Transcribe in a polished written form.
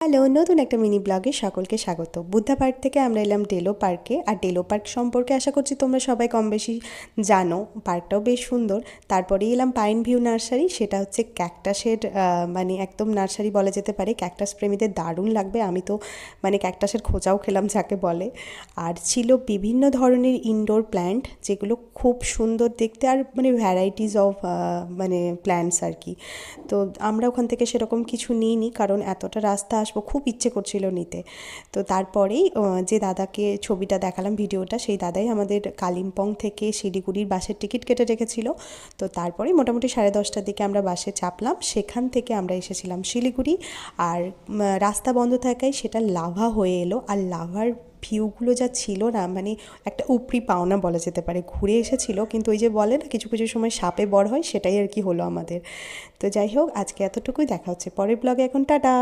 Hello, নতুন একটা mini ব্লগে সকলকে স্বাগত। বুদ্ধা পার্ক থেকে আমরা এলাম ডেলো পার্কে। আর ডেলো পার্ক সম্পর্কে আশা করছি তোমরা সবাই কম বেশি জানো। পার্কটাও বেশ সুন্দর। তারপরেই এলাম পাইন ভিউ নার্সারি, সেটা হচ্ছে ক্যাকটাসের মানে একদম নার্সারি বলা যেতে পারে। ক্যাকটাস প্রেমীদের দারুণ লাগবে। আমি তো মানে ক্যাকটাসের খোঁজাও খেলাম যাকে বলে। আর ছিল বিভিন্ন ধরনের ইনডোর প্ল্যান্ট, যেগুলো খুব সুন্দর দেখতে, আর মানে ভ্যারাইটিস অফ মানে প্ল্যান্টস আর কি। তো আমরা ওখান থেকে সেরকম কিছু নিইনি, কারণ এতটা রাস্তা আসবো খুব ইচ্ছে করছিল নিতে। তো তারপরেই যে দাদাকে ছবিটা দেখালাম, ভিডিওটা, সেই দাদাই আমাদের কালিম্পং থেকে শিলিগুড়ির বাসের টিকিট কেটে রেখেছিল। তো তারপরে মোটামুটি 10:30টার দিকে আমরা বাসে চাপলাম। সেখান থেকে আমরা এসেছিলাম শিলিগুড়ি। আর রাস্তা বন্ধ থাকায় সেটা লাভা হয়ে এলো। আর লাভার ভিউগুলো যা ছিল না, মানে একটা উপরি পাওনা বলা যেতে পারে। ঘুরে এসেছিল, কিন্তু ওই যে বলে না কিছু কিছু সময় সাপে বর হয়, সেটাই আর কি হলো আমাদের। তো যাই হোক, আজকে এতটুকুই। দেখা হচ্ছে পরের ব্লগে। এখন টাটা।